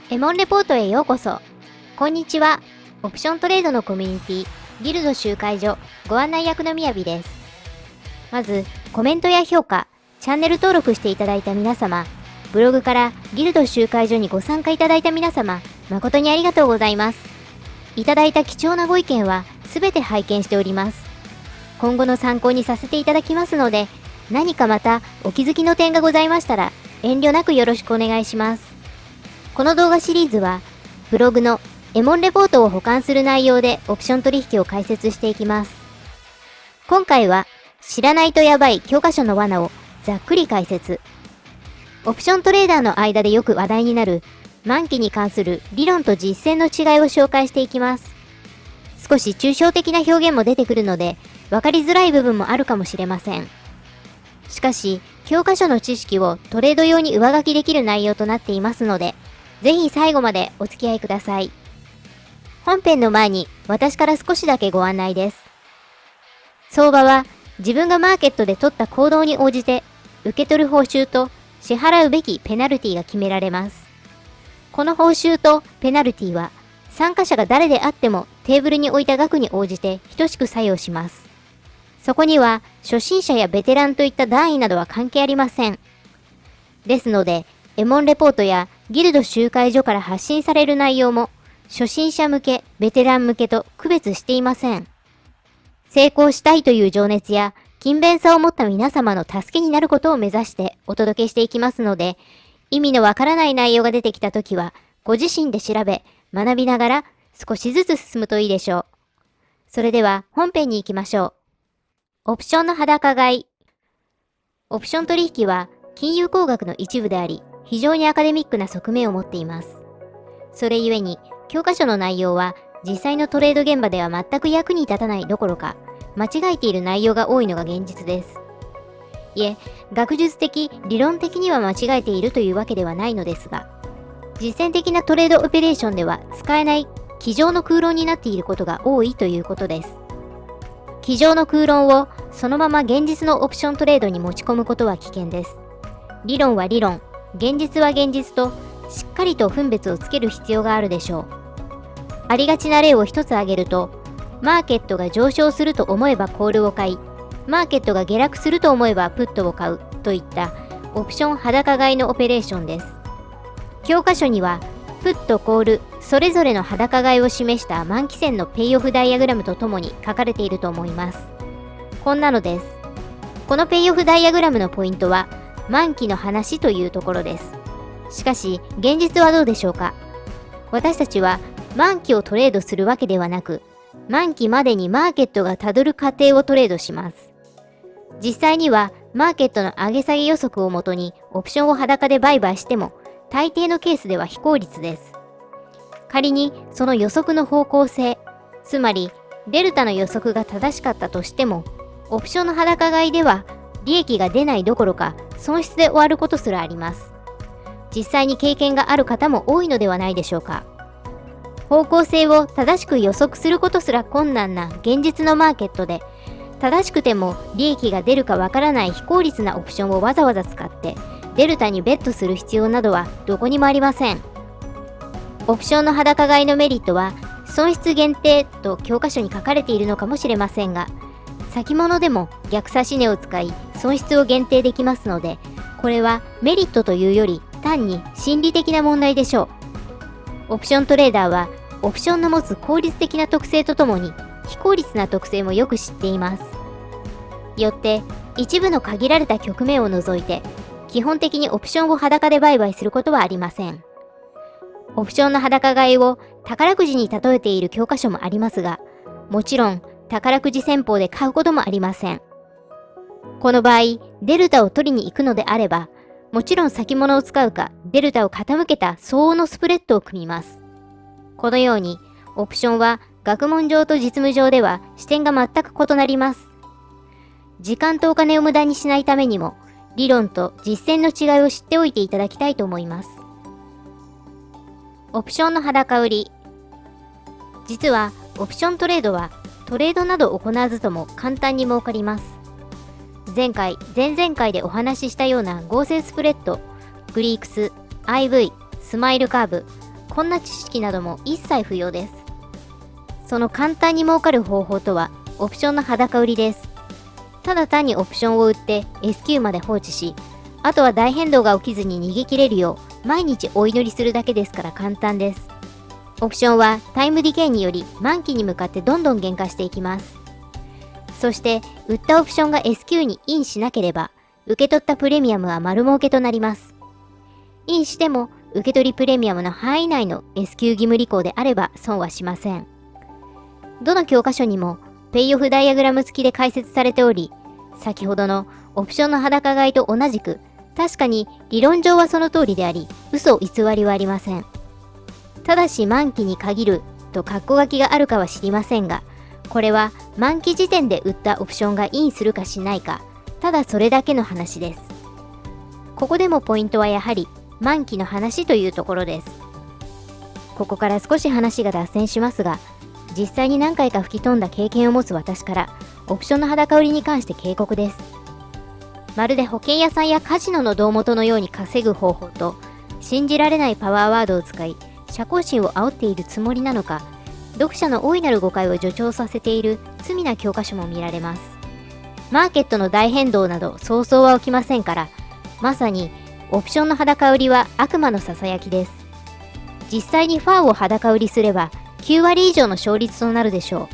エモンレポートへようこそ。こんにちは。オプショントレードのコミュニティ、ギルド集会所ご案内役のみやびです。まず、コメントや評価、チャンネル登録していただいた皆様、ブログからギルド集会所にご参加いただいた皆様、誠にありがとうございます。いただいた貴重なご意見はすべて拝見しております。今後の参考にさせていただきますので、何かまたお気づきの点がございましたら、遠慮なくよろしくお願いします。この動画シリーズは、ブログのエモンレポートを保管する内容でオプション取引を解説していきます。今回は、知らないとやばい教科書の罠をざっくり解説。オプショントレーダーの間でよく話題になる、満期に関する理論と実践の違いを紹介していきます。少し抽象的な表現も出てくるので、わかりづらい部分もあるかもしれません。しかし、教科書の知識をトレード用に上書きできる内容となっていますので、ぜひ最後までお付き合いください。本編の前に私から少しだけご案内です。相場は自分がマーケットで取った行動に応じて受け取る報酬と支払うべきペナルティが決められます。この報酬とペナルティは参加者が誰であってもテーブルに置いた額に応じて等しく作用します。そこには初心者やベテランといった段位などは関係ありません。ですので、エモンレポートやギルド集会所から発信される内容も初心者向け、ベテラン向けと区別していません。成功したいという情熱や勤勉さを持った皆様の助けになることを目指してお届けしていきますので、意味のわからない内容が出てきたときはご自身で調べ、学びながら少しずつ進むといいでしょう。それでは本編に行きましょう。オプションの裸買い。オプション取引は金融工学の一部であり、非常にアカデミックな側面を持っています。それゆえに、教科書の内容は実際のトレード現場では全く役に立たないどころか、間違えている内容が多いのが現実です。いえ、学術的、理論的には間違えているというわけではないのですが、実践的なトレードオペレーションでは使えない机上の空論になっていることが多いということです。机上の空論をそのまま現実のオプショントレードに持ち込むことは危険です。理論は理論、現実は現実としっかりと分別をつける必要があるでしょう。ありがちな例を一つ挙げると、マーケットが上昇すると思えばコールを買い、マーケットが下落すると思えばプットを買うといったオプション裸買いのオペレーションです。教科書には、プットコールそれぞれの裸買いを示した満期線のペイオフダイアグラムとともに書かれていると思います。こんなのです。このペイオフダイアグラムのポイントは、満期の話というところです。しかし、現実はどうでしょうか。私たちは満期をトレードするわけではなく、満期までにマーケットがたどる過程をトレードします。実際には、マーケットの上げ下げ予測をもとにオプションを裸で売買しても、大抵のケースでは非効率です。仮にその予測の方向性、つまりデルタの予測が正しかったとしても、オプションの裸買いでは利益が出ないどころか損失で終わることすらあります。実際に経験がある方も多いのではないでしょうか。方向性を正しく予測することすら困難な現実のマーケットで、正しくても利益が出るかわからない非効率なオプションをわざわざ使ってデルタにベットする必要などはどこにもありません。オプションの裸買いのメリットは損失限定と教科書に書かれているのかもしれませんが、先物でも逆差し値を使い損失を限定できますので、これはメリットというより単に心理的な問題でしょう。オプショントレーダーはオプションの持つ効率的な特性とともに非効率な特性もよく知っています。よって一部の限られた局面を除いて基本的にオプションを裸で売買することはありません。オプションの裸買いを宝くじに例えている教科書もありますが、もちろん宝くじ戦法で買うこともありません。この場合、デルタを取りに行くのであれば、もちろん先物を使うか、デルタを傾けた相応のスプレッドを組みます。このように、オプションは学問上と実務上では視点が全く異なります。時間とお金を無駄にしないためにも、理論と実践の違いを知っておいていただきたいと思います。オプションの裸売り。実は、オプショントレードはトレードなど行わずとも簡単に儲かります。前回、前々回でお話ししたような合成スプレッド、グリークス、IV、スマイルカーブ、こんな知識なども一切不要です。その簡単に儲かる方法とは、オプションの裸売りです。ただ単にオプションを売って S q まで放置し、あとは大変動が起きずに逃げ切れるよう毎日お祈りするだけですから簡単です。オプションはタイムディケイにより満期に向かってどんどん減価していきます。そして売ったオプションが S q にインしなければ、受け取ったプレミアムは丸儲けとなります。インしても受け取りプレミアムの範囲内の S q 義務履行であれば損はしません。どの教科書にもペイオフダイアグラム付きで解説されており、先ほどのオプションの裸買いと同じく、確かに理論上はその通りであり、嘘偽りはありません。ただし満期に限ると括弧書きがあるかは知りませんが、これは満期時点で売ったオプションがインするかしないか、ただそれだけの話です。ここでもポイントはやはり満期の話というところです。ここから少し話が脱線しますが、実際に何回か吹き飛んだ経験を持つ私から、オプションの裸売りに関して警告です。まるで保険屋さんやカジノの胴元のように稼ぐ方法と、信じられないパワーワードを使い、社交心を煽っているつもりなのか、読者の大いなる誤解を助長させている罪な教科書も見られます。マーケットの大変動などそうそうは起きませんから、まさにオプションの裸売りは悪魔のささやきです。実際にファンを裸売りすれば9割以上の勝率となるでしょ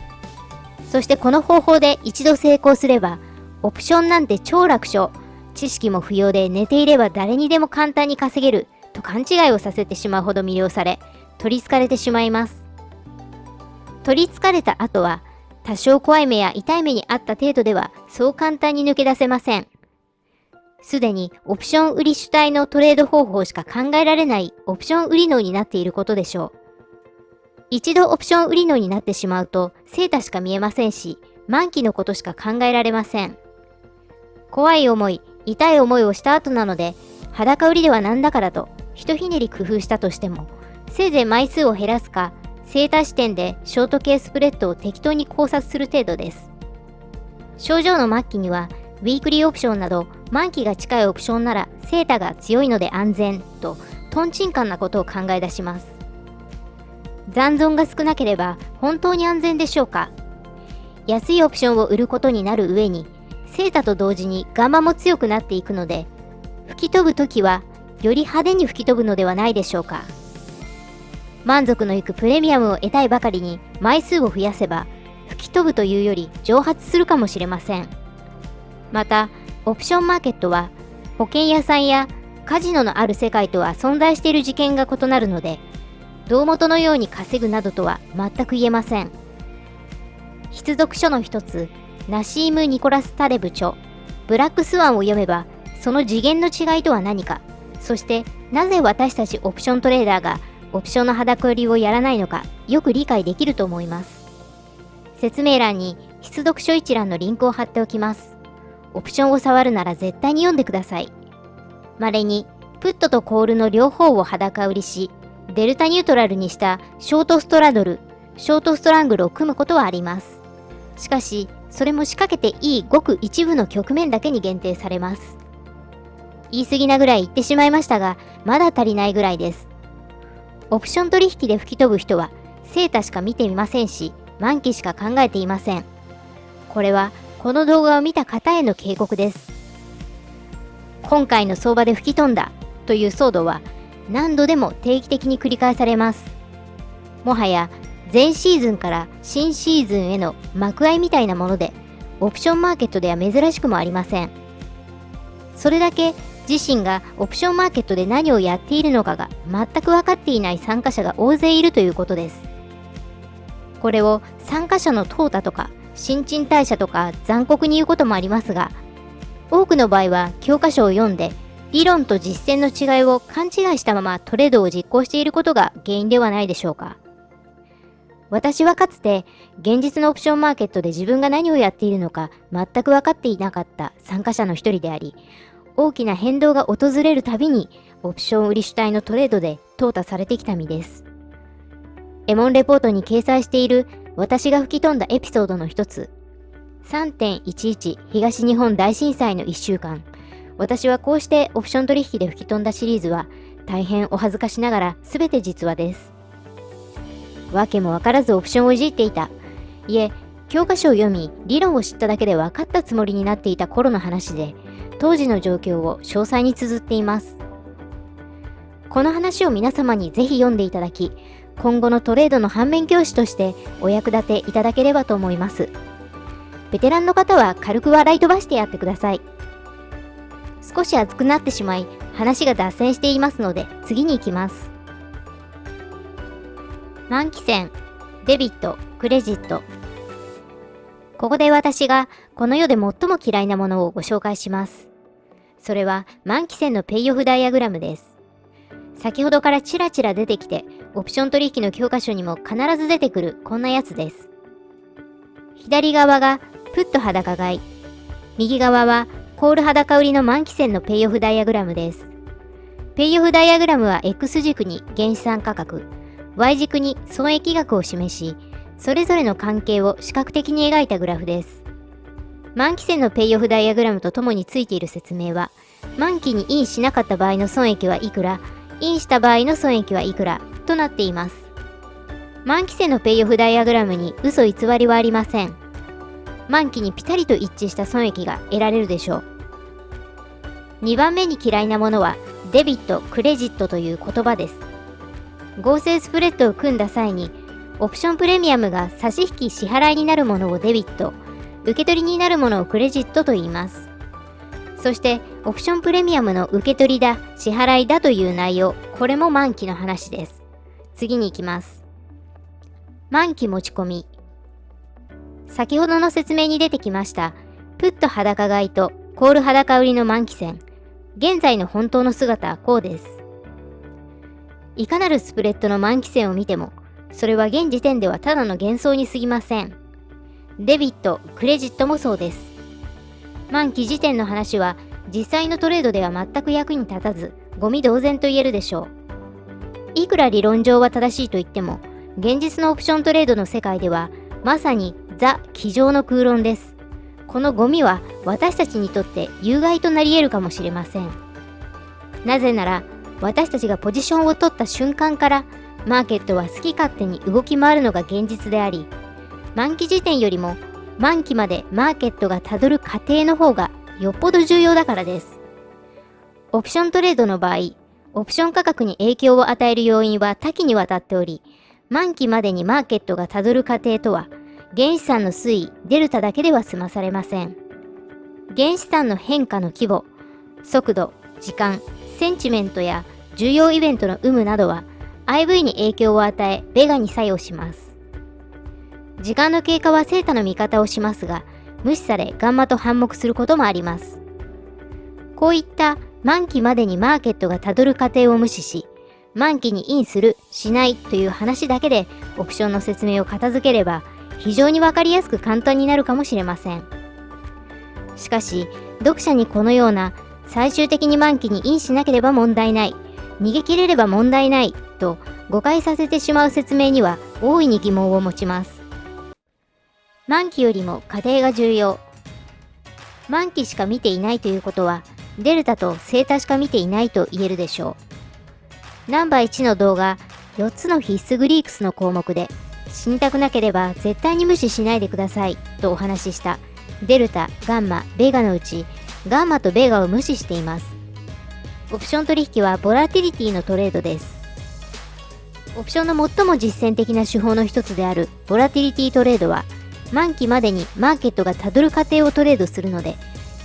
う。そしてこの方法で一度成功すれば、オプションなんて超楽勝、知識も不要で寝ていれば誰にでも簡単に稼げると勘違いをさせてしまうほど魅了され、取り憑かれてしまいます。取り憑かれた後は、多少怖い目や痛い目にあった程度ではそう簡単に抜け出せません。すでにオプション売り主体のトレード方法しか考えられないオプション売り脳になっていることでしょう。一度オプション売り脳になってしまうと、セータしか見えませんし、満期のことしか考えられません。怖い思い、痛い思いをした後なので、裸売りではなんだからと、ひとひねり工夫したとしても、せいぜい枚数を減らすか、セータ視点でショート系スプレッドを適当に考察する程度です。症状の末期には、ウィークリーオプションなど、満期が近いオプションなら、セータが強いので安全と、トンチンカンなことを考え出します。残存が少なければ本当に安全でしょうか。安いオプションを売ることになる上に、セータと同時にガンマも強くなっていくので、吹き飛ぶときはより派手に吹き飛ぶのではないでしょうか。満足のいくプレミアムを得たいばかりに枚数を増やせば、吹き飛ぶというより蒸発するかもしれません。また、オプションマーケットは保険屋さんやカジノのある世界とは存在している事件が異なるので、胴元のように稼ぐなどとは全く言えません。必読書の一つ、ナシーム・ニコラス・タレブ著、ブラックスワンを読めば、その次元の違いとは何か、そしてなぜ私たちオプショントレーダーがオプションの裸売りをやらないのか、よく理解できると思います。説明欄に必読書一覧のリンクを貼っておきます。オプションを触るなら絶対に読んでください。稀に、プットとコールの両方を裸売りし、デルタニュートラルにしたショートストラドル、ショートストラングルを組むことはあります。しかし、それも仕掛けていいごく一部の局面だけに限定されます。言い過ぎなぐらい言ってしまいましたが、まだ足りないぐらいです。オプション取引で吹き飛ぶ人は、セータしか見てみませんし、満期しか考えていません。これは、この動画を見た方への警告です。今回の相場で吹き飛んだという騒動は、何度でも定期的に繰り返されます。もはや前シーズンから新シーズンへの幕開みたいなもので、オプションマーケットでは珍しくもありません。それだけ自身がオプションマーケットで何をやっているのかが全く分かっていない参加者が大勢いるということです。これを参加者の淘汰とか新陳代謝とか残酷に言うこともありますが、多くの場合は教科書を読んで理論と実践の違いを勘違いしたままトレードを実行していることが原因ではないでしょうか。私はかつて現実のオプションマーケットで自分が何をやっているのか全く分かっていなかった参加者の一人であり、大きな変動が訪れるたびにオプション売り主体のトレードで淘汰されてきた身です。エモンレポートに掲載している私が吹き飛んだエピソードの一つ、3.11 東日本大震災の1週間、私はこうしてオプション取引で吹き飛んだシリーズは大変お恥ずかしながら全て実話です。わけもわからずオプションをいじっていた。いえ、教科書を読み、理論を知っただけで分かったつもりになっていた頃の話で、当時の状況を詳細に綴っています。この話を皆様にぜひ読んでいただき、今後のトレードの反面教師としてお役立ていただければと思います。ベテランの方は軽く笑い飛ばしてやってください。少し熱くなってしまい、話が脱線していますので、次に行きます。満期線、デビット、クレジット。ここで私がこの世で最も嫌いなものをご紹介します。それは満期線のペイオフダイアグラムです。先ほどからちらちら出てきて、オプション取引の教科書にも必ず出てくるこんなやつです。左側がプット裸買い、右側はコール裸売りの満期線のペイオフダイアグラムです。ペイオフダイアグラムは X 軸に原資産価格、Y 軸に損益額を示し、それぞれの関係を視覚的に描いたグラフです。満期線のペイオフダイアグラムとともについている説明は、満期にインしなかった場合の損益はいくら、インした場合の損益はいくらとなっています。満期線のペイオフダイアグラムに嘘偽りはありません。満期にピタリと一致した損益が得られるでしょう。2番目に嫌いなものはデビット・クレジットという言葉です。合成スプレッドを組んだ際に、オプションプレミアムが差し引き支払いになるものをデビット、受け取りになるものをクレジットと言います。そして、オプションプレミアムの受け取りだ、支払いだという内容、これも満期の話です。次に行きます。満期持ち込み。先ほどの説明に出てきました、プット裸買いとコール裸売りの満期線。現在の本当の姿はこうです。いかなるスプレッドの満期線を見ても、それは現時点ではただの幻想に過ぎません。デビット、クレジットもそうです。満期時点の話は実際のトレードでは全く役に立たず、ゴミ同然と言えるでしょう。いくら理論上は正しいと言っても、現実のオプショントレードの世界ではまさにザ・机上の空論です。このゴミは私たちにとって有害となり得るかもしれません。なぜなら、私たちがポジションを取った瞬間からマーケットは好き勝手に動き回るのが現実であり、満期時点よりも満期までマーケットがたどる過程の方がよっぽど重要だからです。オプショントレードの場合、オプション価格に影響を与える要因は多岐にわたっており、満期までにマーケットがたどる過程とは、原資産の推移、デルタだけでは済まされません。原資産の変化の規模、速度、時間、センチメントや重要イベントの有無などは IV に影響を与え、ベガに作用します。時間の経過はセータの味方をしますが、無視されガンマと反目することもあります。こういった満期までにマーケットがたどる過程を無視し、満期にインする、しないという話だけでオプションの説明を片付ければ、非常にわかりやすく簡単になるかもしれません。しかし、読者にこのような最終的に満期にインしなければ問題ない、逃げ切れれば問題ないと誤解させてしまう説明には大いに疑問を持ちます。満期よりも過程が重要。満期しか見ていないということは、デルタとセータしか見ていないと言えるでしょう。ナンバー1の動画、4つの必須グリークスの項目で、死にたくなければ絶対に無視しないでくださいとお話ししたデルタ、ガンマ、ベガのうち、ガンマとベガを無視しています。オプション取引はボラティリティのトレードです。オプションの最も実践的な手法の一つであるボラティリティトレードは、満期までにマーケットがたどる過程をトレードするので、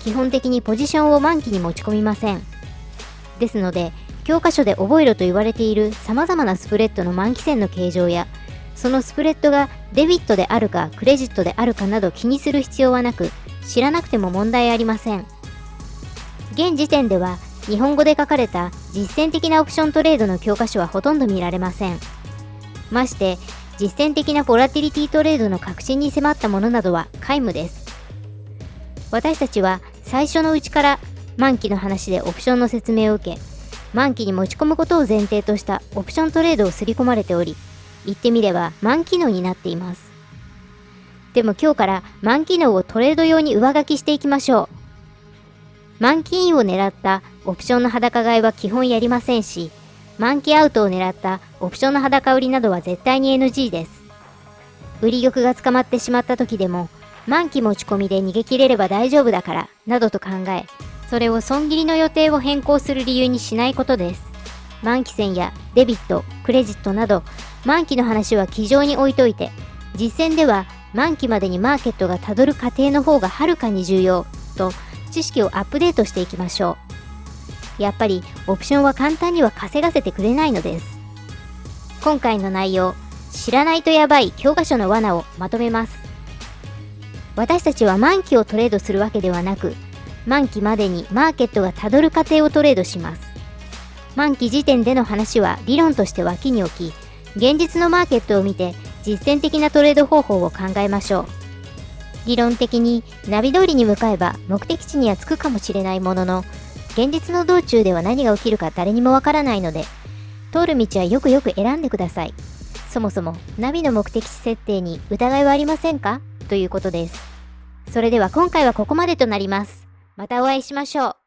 基本的にポジションを満期に持ち込みません。ですので、教科書で覚えろと言われている様々なスプレッドの満期線の形状や、そのスプレッドがデビットであるかクレジットであるかなど気にする必要はなく、知らなくても問題ありません。現時点では日本語で書かれた実践的なオプショントレードの教科書はほとんど見られません。まして実践的なボラティリティトレードの核心に迫ったものなどは皆無です。私たちは最初のうちから満期の話でオプションの説明を受け、満期に持ち込むことを前提としたオプショントレードを刷り込まれており、言ってみれば満機能になっています。でも今日から満機能をトレード用に上書きしていきましょう。満期インを狙ったオプションの裸買いは基本やりませんし、満期アウトを狙ったオプションの裸売りなどは絶対に NG です。売り玉が捕まってしまった時でも、満期持ち込みで逃げ切れれば大丈夫だから、などと考え、それを損切りの予定を変更する理由にしないことです。満期戦やデビット、クレジットなど、満期の話は机上に置いといて、実践では満期までにマーケットがたどる過程の方がはるかに重要と、知識をアップデートしていきましょう。やっぱりオプションは簡単には稼がせてくれないのです。今回の内容、知らないとやばい教科書の罠をまとめます。私たちは満期をトレードするわけではなく、満期までにマーケットがたどる過程をトレードします。満期時点での話は理論として脇に置き、現実のマーケットを見て実践的なトレード方法を考えましょう。理論的にナビ通りに向かえば目的地には着くかもしれないものの、現実の道中では何が起きるか誰にもわからないので、通る道はよくよく選んでください。そもそもナビの目的地設定に疑いはありませんかということです。それでは今回はここまでとなります。またお会いしましょう。